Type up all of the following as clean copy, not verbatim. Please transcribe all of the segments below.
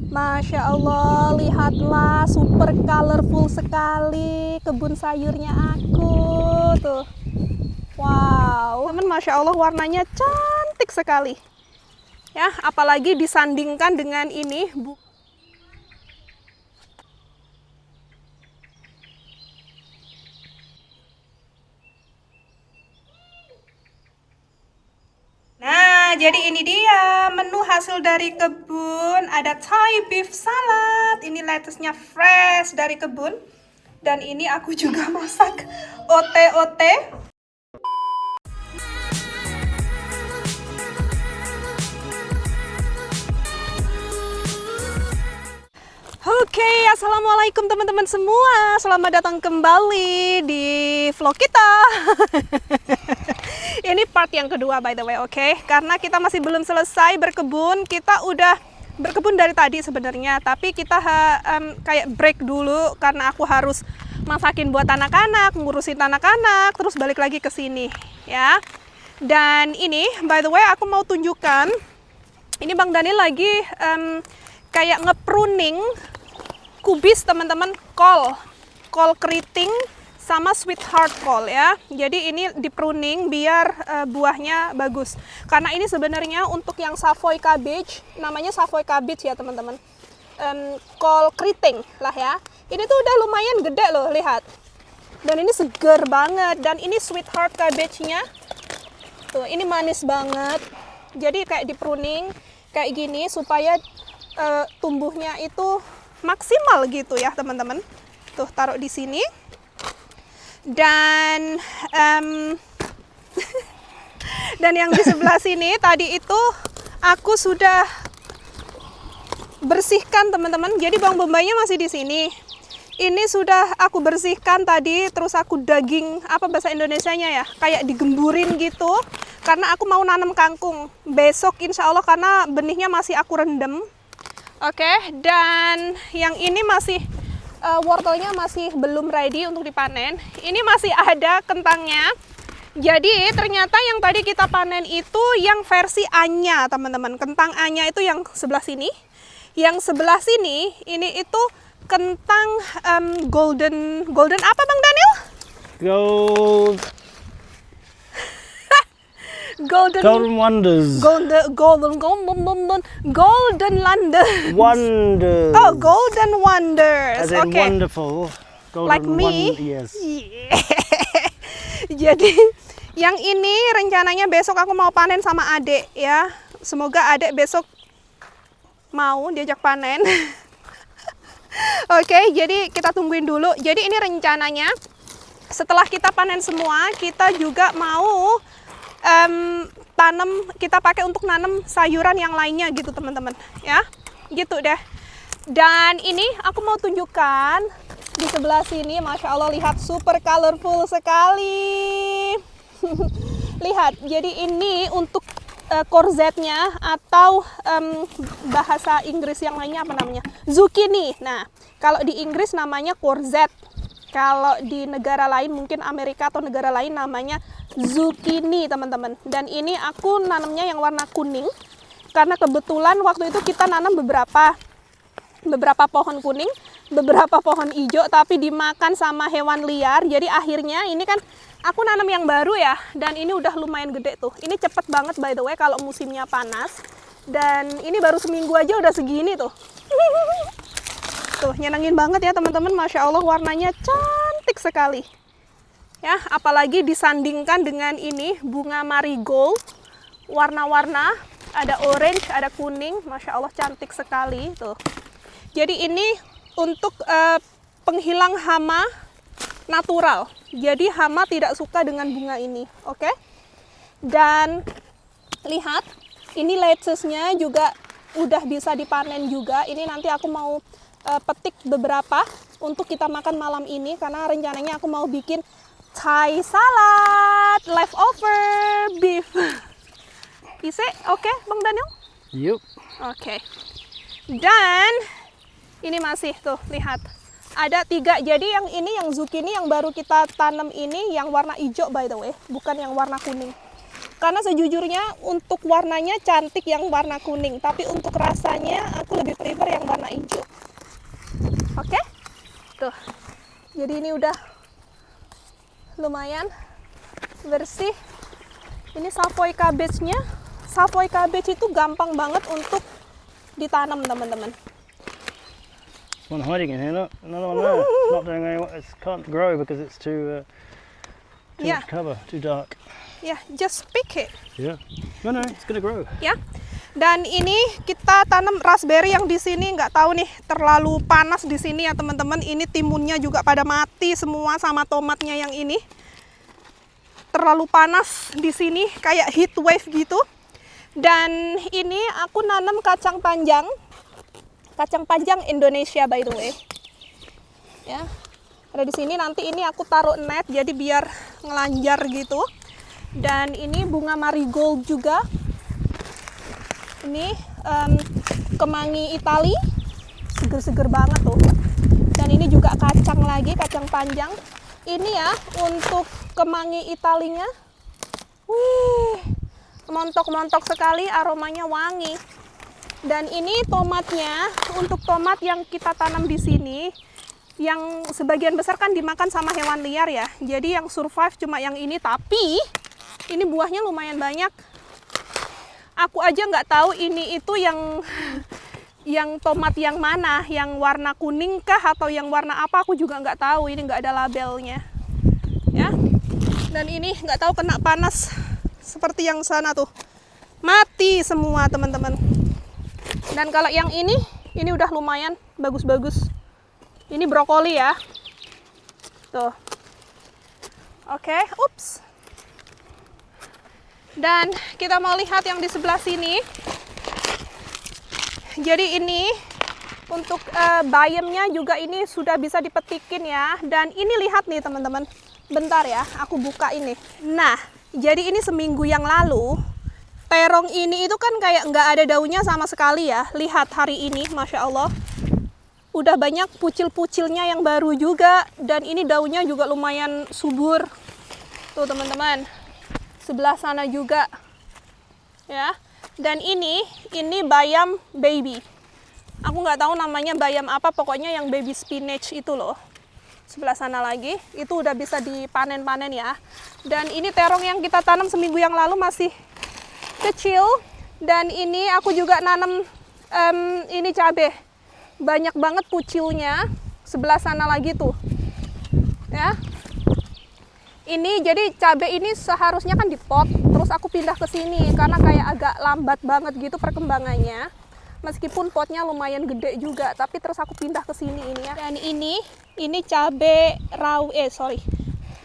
Masya Allah, lihatlah, super colorful sekali kebun sayurnya aku tuh. Wow, teman, Masya Allah, warnanya cantik sekali. Ya, apalagi disandingkan dengan ini. Nah, jadi ini dia menu hasil dari kebun. Ada Thai beef salad. Ini lettuce-nya fresh dari kebun. Dan ini aku juga masak ote-ote. Oke, assalamualaikum teman-teman semua. Selamat datang kembali di vlog kita. Ini part yang kedua by the way, oke? Karena kita masih belum selesai berkebun. Kita udah berkebun dari tadi sebenarnya, tapi kita kayak break dulu karena aku harus masakin buat anak-anak, ngurusin anak-anak, terus balik lagi ke sini, ya. Dan ini, by the way, aku mau tunjukkan. Ini Bang Daniel lagi kayak ngepruning kubis teman-teman, kol keriting sama sweetheart kol ya. Jadi ini di pruning biar buahnya bagus. Karena ini sebenarnya untuk yang Savoy cabbage, namanya Savoy cabbage ya teman-teman. Kol keriting lah ya. Ini tuh udah lumayan gede loh, lihat. Dan ini seger banget. Dan ini sweetheart cabbage-nya. Tuh, ini manis banget. Jadi kayak di pruning kayak gini supaya tumbuhnya itu maksimal gitu ya teman-teman. Tuh, taruh di sini. Dan dan yang di sebelah sini tadi itu aku sudah bersihkan teman-teman. Jadi bawang bombaynya masih di sini. Ini sudah aku bersihkan tadi, terus aku daging, apa bahasa Indonesianya ya, kayak digemburin gitu. Karena aku mau nanam kangkung besok insya Allah, karena benihnya masih aku rendam. Oke, dan yang ini masih wortelnya masih belum ready untuk dipanen. Ini masih ada kentangnya. Jadi ternyata yang tadi kita panen itu yang versi A-nya teman-teman. Kentang A-nya itu yang sebelah sini. Yang sebelah sini ini itu kentang golden apa Bang Daniel? Golden Wonders. Golden Wonders. Oh, Golden Wonders. As in wonderful. Golden Like me. Yes. Yeah. Jadi yang ini rencananya besok aku mau panen sama adik ya. Semoga adik besok mau diajak panen. Oke, jadi kita tungguin dulu. Jadi ini rencananya setelah kita panen semua, kita juga mau kita pakai untuk nanam sayuran yang lainnya gitu teman-teman ya, gitu deh. Dan ini aku mau tunjukkan di sebelah sini, Masya Allah, lihat super colorful sekali. Lihat, jadi ini untuk courgette-nya atau bahasa Inggris yang lainnya apa namanya, zucchini. Nah, kalau di Inggris namanya courgette. Kalau di negara lain, mungkin Amerika atau negara lain, namanya zucchini teman-teman. Dan ini aku nanamnya yang warna kuning karena kebetulan waktu itu kita nanam beberapa pohon kuning, beberapa pohon hijau, tapi dimakan sama hewan liar. Jadi akhirnya ini kan aku nanam yang baru ya, dan ini udah lumayan gede tuh. Ini cepet banget by the way kalau musimnya panas. Dan ini baru seminggu aja udah segini tuh. Tuh, nyenengin banget ya teman-teman. Masya Allah, warnanya cantik sekali. Ya, apalagi disandingkan dengan ini bunga marigold. Warna-warna, ada orange, ada kuning. Masya Allah, cantik sekali tuh. Jadi ini untuk penghilang hama natural. Jadi hama tidak suka dengan bunga ini, oke? Dan lihat, ini lettuce-nya juga udah bisa dipanen juga. Ini nanti aku mau petik beberapa untuk kita makan malam ini, karena rencananya aku mau bikin Thai salad leftover beef. Bisa? Oke, Bang Daniel? Yup. Oke. Dan ini masih tuh, lihat. Ada 3. Jadi yang ini yang zucchini yang baru kita tanam ini yang warna hijau by the way, bukan yang warna kuning. Karena sejujurnya untuk warnanya cantik yang warna kuning, tapi untuk rasanya aku lebih prefer yang warna hijau. Oke? Tuh. Jadi ini udah lumayan bersih. Ini Savoy cabbage-nya. Savoy cabbage itu gampang banget untuk ditanam, teman-teman. One hiding in here, look. Another one there. It's not doing any. It can't grow because it's too Yeah. much cover, too dark. Ya, just pick it. Yeah. No, it's gonna grow. Ya. Dan ini kita tanam raspberry yang di sini, nggak tahu nih terlalu panas di sini ya teman-teman. Ini timunnya juga pada mati semua sama tomatnya yang ini. Terlalu panas di sini kayak heat wave gitu. Dan ini aku nanam kacang panjang. Kacang panjang Indonesia by the way. Ya. Ada di sini, nanti ini aku taruh net jadi biar ngelanjar gitu. Dan ini bunga marigold juga. Ini kemangi Itali, seger-seger banget tuh. Dan ini juga kacang lagi, kacang panjang. Ini ya untuk kemangi Italinya. Wih, montok-montok sekali, aromanya wangi. Dan ini tomatnya, untuk tomat yang kita tanam di sini, yang sebagian besar kan dimakan sama hewan liar ya. Jadi yang survive cuma yang ini, tapi ini buahnya lumayan banyak. Aku aja nggak tahu ini itu yang tomat yang mana, yang warna kuning kah atau yang warna apa, aku juga nggak tahu. Ini nggak ada labelnya, ya. Dan ini nggak tahu kena panas seperti yang sana tuh, mati semua teman-teman. Dan kalau yang ini udah lumayan bagus-bagus. Ini brokoli ya, tuh. Oke, ups. Dan kita mau lihat yang di sebelah sini. Jadi ini untuk bayamnya juga ini sudah bisa dipetikin ya. Dan ini lihat nih teman-teman. Bentar ya, aku buka ini. Nah, jadi ini seminggu yang lalu, terong ini itu kan kayak nggak ada daunnya sama sekali ya. Lihat hari ini, Masya Allah. Udah banyak pucil-pucilnya yang baru juga. Dan ini daunnya juga lumayan subur. Tuh teman-teman. Sebelah sana juga. Ya. Dan ini bayam baby. Aku nggak tahu namanya bayam apa, pokoknya yang baby spinach itu loh. Sebelah sana lagi, itu udah bisa dipanen-panen ya. Dan ini terong yang kita tanam seminggu yang lalu masih kecil. Dan ini aku juga nanam ini cabai. Banyak banget pucilnya. Sebelah sana lagi tuh. Ya. Ini jadi cabai ini seharusnya kan dipot, terus aku pindah ke sini karena kayak agak lambat banget gitu perkembangannya. Meskipun potnya lumayan gede juga, tapi terus aku pindah ke sini ini ya. Dan ini cabai rawit,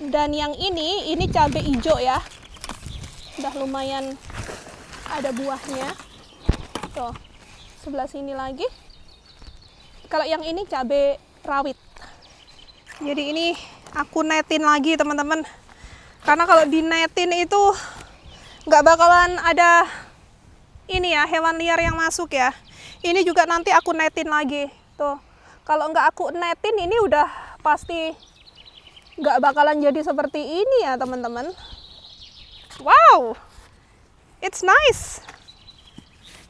Dan yang ini cabai hijau ya. Udah lumayan ada buahnya. Tuh, sebelah sini lagi. Kalau yang ini cabai rawit. Jadi ini aku netin lagi teman-teman. Karena kalau di netin itu nggak bakalan ada ini ya, hewan liar yang masuk ya. Ini juga nanti aku netin lagi. Tuh, kalau nggak aku netin ini udah pasti nggak bakalan jadi seperti ini ya teman-teman. Wow, it's nice.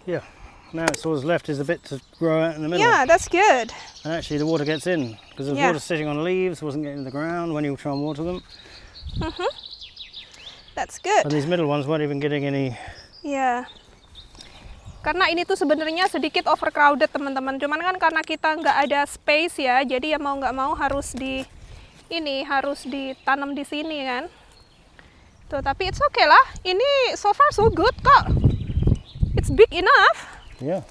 Yeah. Now it's all that's left is a bit to grow out in the middle. Yeah, that's good. And actually the water gets in because the Yeah. water sitting on leaves wasn't getting in the ground when you try and water them. That's good. And these middle ones weren't even getting any. Ya, karena ini tuh sebenarnya sedikit overcrowded teman-teman. Cuman kan karena kita nggak ada space ya, jadi ya mau nggak mau harus ditanam di sini kan. Tuh, tapi it's okay lah. Ini so far so good kok. It's big enough. Yeah.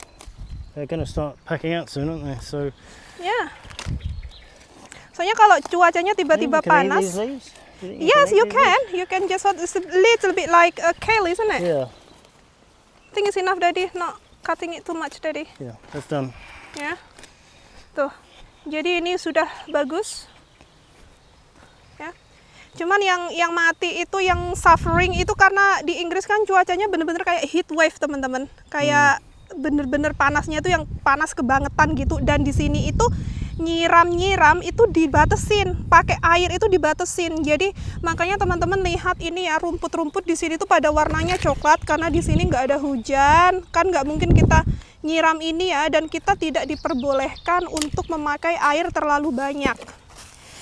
They're going to start packing out soon, aren't they? So. Ya. Soalnya kalau cuacanya tiba-tiba Can I eat panas. these leaves? Do you think Yes, eat you these can. You can just, it's a little bit like a kale, isn't it? leaves? Yeah. I think it's enough, Daddy. Not cutting it too much, Daddy. Yeah. That's done. Ya. Tuh. Jadi ini sudah bagus. Ya. Cuman yang mati itu, yang suffering itu karena di Inggris kan cuacanya bener-bener kayak heat wave, teman-teman. Kayak bener-bener panasnya itu yang panas kebangetan gitu. Dan di sini itu nyiram-nyiram itu dibatasin, pakai air itu dibatasin. Jadi makanya teman-teman lihat ini ya, rumput-rumput di sini tuh pada warnanya coklat karena di sini nggak ada hujan, kan nggak mungkin kita nyiram ini ya, dan kita tidak diperbolehkan untuk memakai air terlalu banyak.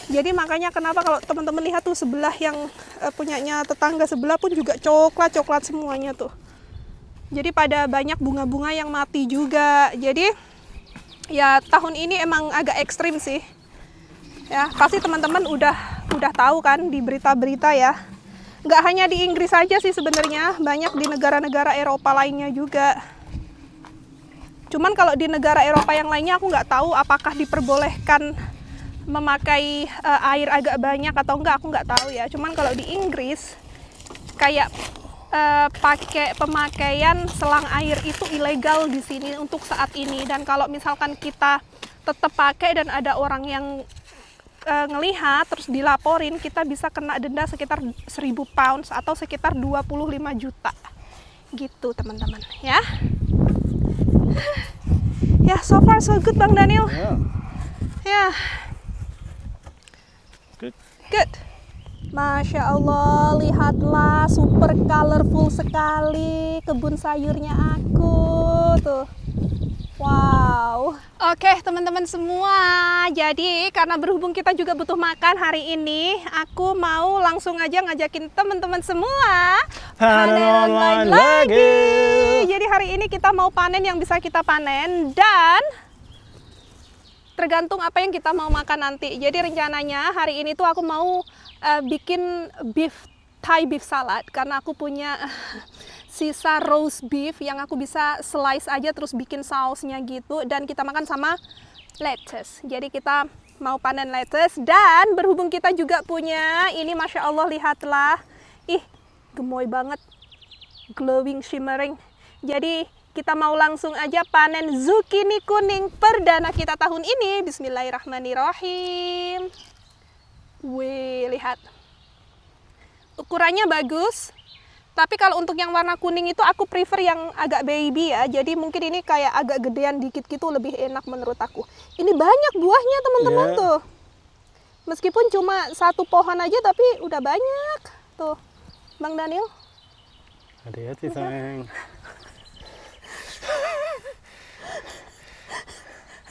Jadi makanya kenapa kalau teman-teman lihat tuh sebelah yang punyanya tetangga sebelah pun juga coklat-coklat semuanya tuh. Jadi pada banyak bunga-bunga yang mati juga. Jadi ya tahun ini emang agak ekstrim sih. Ya, pasti teman-teman udah tahu kan di berita-berita ya. Nggak hanya di Inggris saja sih sebenarnya, banyak di negara-negara Eropa lainnya juga. Cuman kalau di negara Eropa yang lainnya aku nggak tahu apakah diperbolehkan memakai air agak banyak atau enggak, aku nggak tahu ya. Cuman kalau di Inggris kayak pakai pemakaian selang air itu ilegal di sini untuk saat ini, dan kalau misalkan kita tetap pakai dan ada orang yang ngelihat terus dilaporin, kita bisa kena denda sekitar 1.000 pounds atau sekitar 25 juta gitu teman-teman ya. Ya, so far so good Bang Daniel. Yeah. Ya, good. Masya Allah, lihatlah super colorful sekali kebun sayurnya aku tuh. Wow. Oke teman-teman semua, jadi karena berhubung kita juga butuh makan hari ini, aku mau langsung aja ngajakin teman-teman semua Panen online lagi. Jadi hari ini kita mau panen yang bisa kita panen, dan tergantung apa yang kita mau makan nanti. Jadi rencananya hari ini tuh aku mau bikin Thai beef salad karena aku punya sisa roast beef yang aku bisa slice aja terus bikin sausnya gitu, dan kita makan sama lettuce. Jadi kita mau panen lettuce, dan berhubung kita juga punya ini, Masya Allah, lihatlah, ih gemoy banget, glowing, shimmering. Jadi kita mau langsung aja panen zucchini kuning perdana kita tahun ini. Bismillahirrahmanirrahim. Wih, lihat. Ukurannya bagus. Tapi kalau untuk yang warna kuning itu aku prefer yang agak baby ya. Jadi mungkin ini kayak agak gedean dikit gitu, lebih enak menurut aku. Ini banyak buahnya teman-teman tuh. Meskipun cuma satu pohon aja tapi udah banyak. Tuh, Bang Daniel. Hati-hati sayang.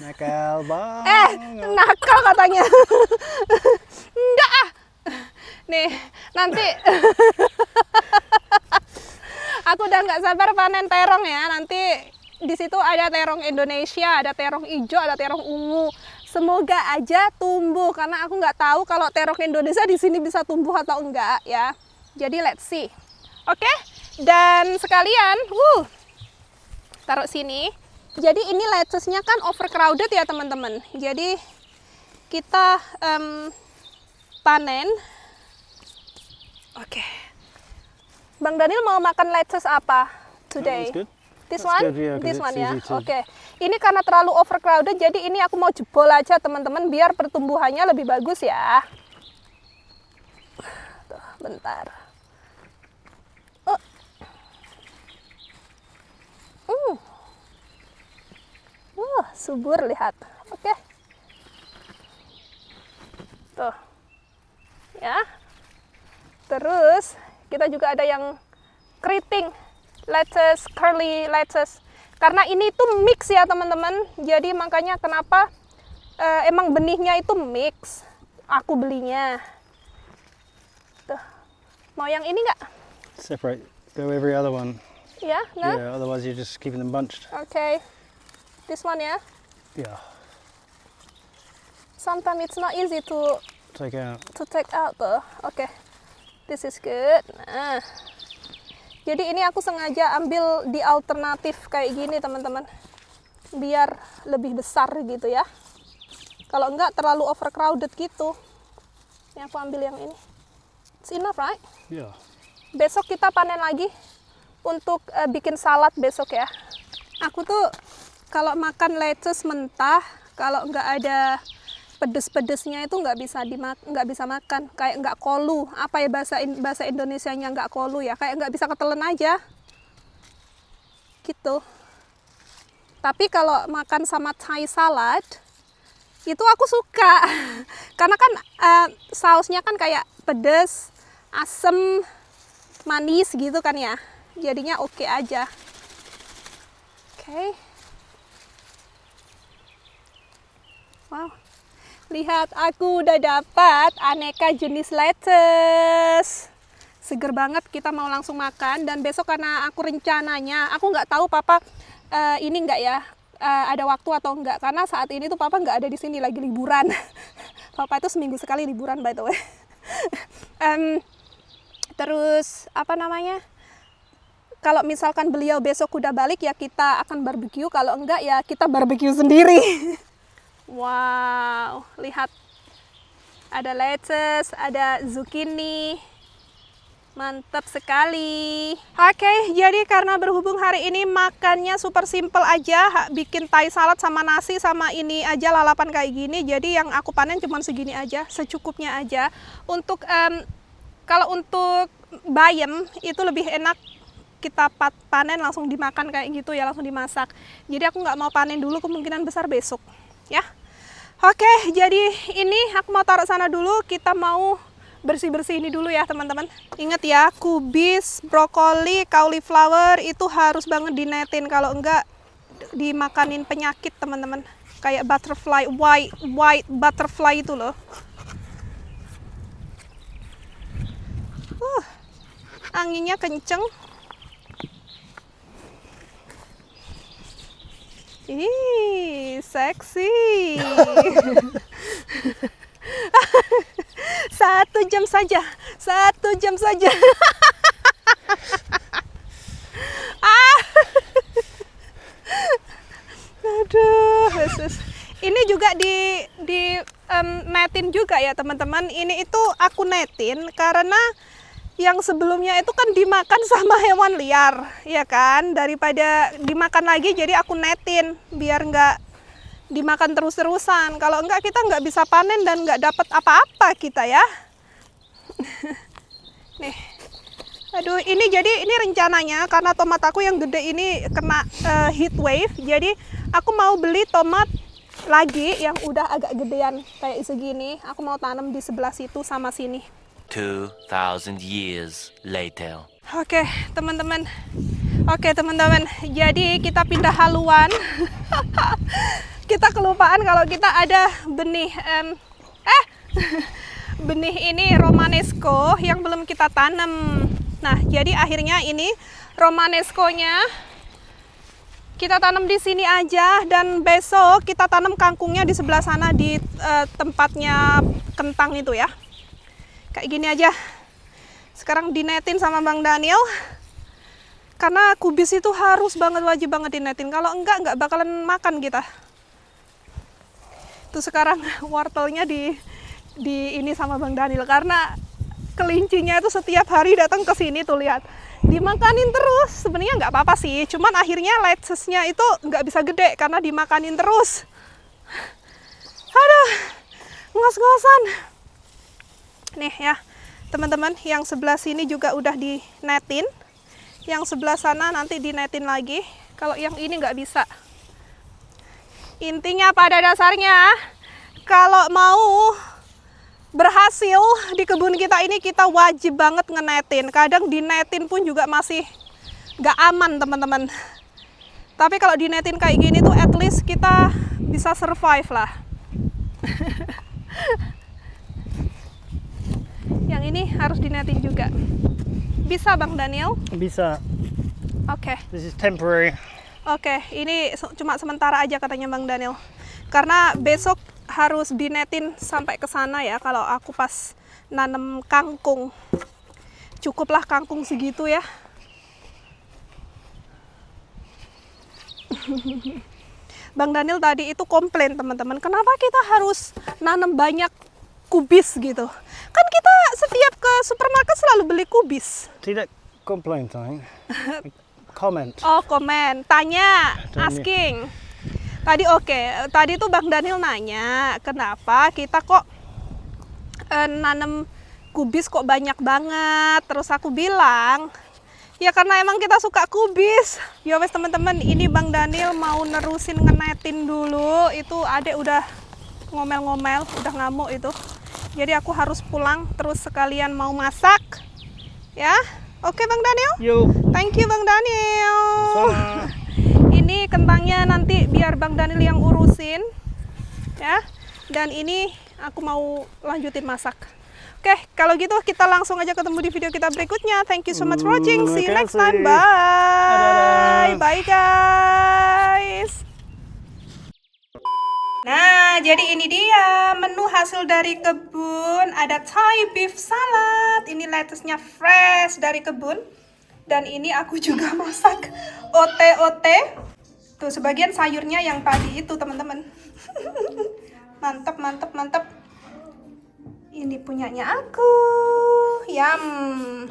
Nakal banget. Nakal katanya. Enggak ah. Nih, nanti aku udah nggak sabar panen terong ya. Nanti di situ ada terong Indonesia, ada terong hijau, ada terong ungu. Semoga aja tumbuh karena aku nggak tahu kalau terong Indonesia di sini bisa tumbuh atau enggak ya. Jadi let's see. Oke? Dan sekalian, taruh sini. Jadi ini lettuce-nya kan overcrowded ya teman-teman. Jadi kita panen. Oke. Bang Daniel mau makan lettuce apa today? That's good. This That's one? good, yeah, 'cause This it's one ya. easy to- Oke. Ini karena terlalu overcrowded, jadi ini aku mau jebol aja teman-teman biar pertumbuhannya lebih bagus ya. Tuh, bentar. Subur, lihat. Oke. Tuh. Ya. Terus kita juga ada yang keriting lettuce, curly lettuce. Karena ini tuh mix ya teman-teman. Jadi makanya kenapa emang benihnya itu mix. Aku belinya. Tuh. Mau yang ini nggak? Separate. Go every other one. Ya, nah. Yeah, otherwise you're just keeping them bunched. Oke. This one ya. Yeah. Sometimes it's not easy to Take out. take out though. Oke. This is good. Nah. Jadi ini aku sengaja ambil di alternatif kayak gini teman-teman. Biar lebih besar gitu ya. Kalau enggak terlalu overcrowded gitu. Ini aku ambil yang ini. It's enough, right? Yeah. Besok kita panen lagi untuk bikin salad besok ya. Aku tuh kalau makan lettuce mentah, kalau nggak ada pedes-pedesnya itu nggak bisa makan. Kayak nggak kolu. Apa ya bahasa Indonesianya nggak kolu ya? Kayak nggak bisa ketelen aja. Gitu. Tapi kalau makan sama Thai salad, Itu aku suka. Karena kan sausnya kan kayak pedes, asem, manis gitu kan ya. Jadinya oke aja. Oke. Wow. Lihat, aku udah dapat aneka jenis lettuce. Seger banget, kita mau langsung makan. Dan besok karena aku rencananya, aku nggak tahu Papa ini nggak ya, ada waktu atau enggak. Karena saat ini tuh Papa nggak ada di sini, lagi liburan. Papa itu seminggu sekali liburan by the way. Terus apa namanya? Kalau misalkan beliau besok udah balik ya kita akan barbeque. Kalau enggak ya kita barbeque sendiri. Wow, lihat. Ada lettuce, ada zucchini. Mantap sekali. Oke, jadi karena berhubung hari ini makannya super simple aja, bikin Thai salad sama nasi sama ini aja lalapan kayak gini. Jadi yang aku panen cuma segini aja, secukupnya aja. Untuk kalau untuk bayam itu lebih enak kita panen langsung dimakan kayak gitu ya, langsung dimasak. Jadi aku nggak mau panen dulu, kemungkinan besar besok ya. Oke, jadi ini aku mau taruh sana dulu, kita mau bersih-bersih ini dulu ya teman-teman. Ingat ya, kubis, brokoli, cauliflower itu harus banget dinetin, kalau enggak dimakanin penyakit teman-teman. Kayak butterfly, white butterfly itu loh. Anginnya kenceng. Ih, seksi. 1 jam saja, 1 jam saja. Aduh, Yesus. Ini juga di netin juga ya teman-teman. Ini itu aku netin karena yang sebelumnya itu kan dimakan sama hewan liar, ya kan? Daripada dimakan lagi, jadi aku netin biar nggak dimakan terus-terusan. Kalau enggak kita nggak bisa panen dan nggak dapat apa-apa kita ya. Nih, aduh ini jadi ini rencananya karena tomat aku yang gede ini kena heat wave. Jadi aku mau beli tomat lagi yang udah agak gedean kayak segini. Aku mau tanam di sebelah situ sama sini. 2,000 years later. Oke, teman-teman. Oke, teman-teman. Jadi kita pindah haluan. Kita kelupaan kalau kita ada benih benih ini Romanesco yang belum kita tanam. Nah, jadi akhirnya ini Romanesco-nya kita tanam di sini aja, dan besok kita tanam kangkungnya di sebelah sana di tempatnya kentang itu ya. Kayak gini aja. Sekarang dinetin sama Bang Daniel. Karena kubis itu harus banget, wajib banget dinetin. Kalau enggak bakalan makan kita. Tuh sekarang wortelnya di ini sama Bang Daniel. Karena kelincinya itu setiap hari datang ke sini tuh lihat. Dimakanin terus. Sebenarnya nggak apa-apa sih. Cuman akhirnya lettuce-nya itu nggak bisa gede karena dimakanin terus. Aduh, ngos-ngosan. Nih ya, teman-teman, yang sebelah sini juga udah dinetin. Yang sebelah sana nanti dinetin lagi. Kalau yang ini nggak bisa. Intinya pada dasarnya, kalau mau berhasil di kebun kita ini, kita wajib banget ngenetin. Kadang dinetin pun juga masih nggak aman, teman-teman. Tapi kalau dinetin kayak gini tuh at least kita bisa survive lah. Yang ini harus dinetin juga. Bisa Bang Daniel? Bisa. Oke. This is temporary. Oke, ini cuma sementara aja katanya Bang Daniel. Karena besok harus dinetin sampai ke sana ya kalau aku pas nanam kangkung. Cukuplah kangkung segitu ya. Bang Daniel tadi itu komplain teman-teman, kenapa kita harus nanam banyak kubis gitu? Kan kita setiap ke supermarket selalu beli kubis. Tidak komplain, sayang. Comment. Oh, komen, tanya, asking. Tadi oke. Tadi tuh Bang Daniel nanya, kenapa kita kok nanam kubis kok banyak banget? Terus aku bilang, ya karena emang kita suka kubis. Ya wes teman-teman, ini Bang Daniel mau nerusin ngenetin dulu. Itu adek udah ngomel-ngomel, udah ngamuk itu. Jadi aku harus pulang terus sekalian mau masak. Ya. Oke Bang Daniel? Yuk. Thank you Bang Daniel. Sama. Ini kentangnya nanti biar Bang Daniel yang urusin. Ya. Dan ini aku mau lanjutin masak. Oke, kalau gitu kita langsung aja ketemu di video kita berikutnya. Thank you so much for watching. See you next time. Bye. Dadah. Bye guys. Nah, jadi ini dia menu hasil dari kebun. Ada Thai beef salad. Ini lettuce-nya fresh dari kebun. Dan ini aku juga masak ote-ote. Tuh, sebagian sayurnya yang tadi itu, teman-teman. Mantap, mantap, mantap. Ini punyanya aku. Yum.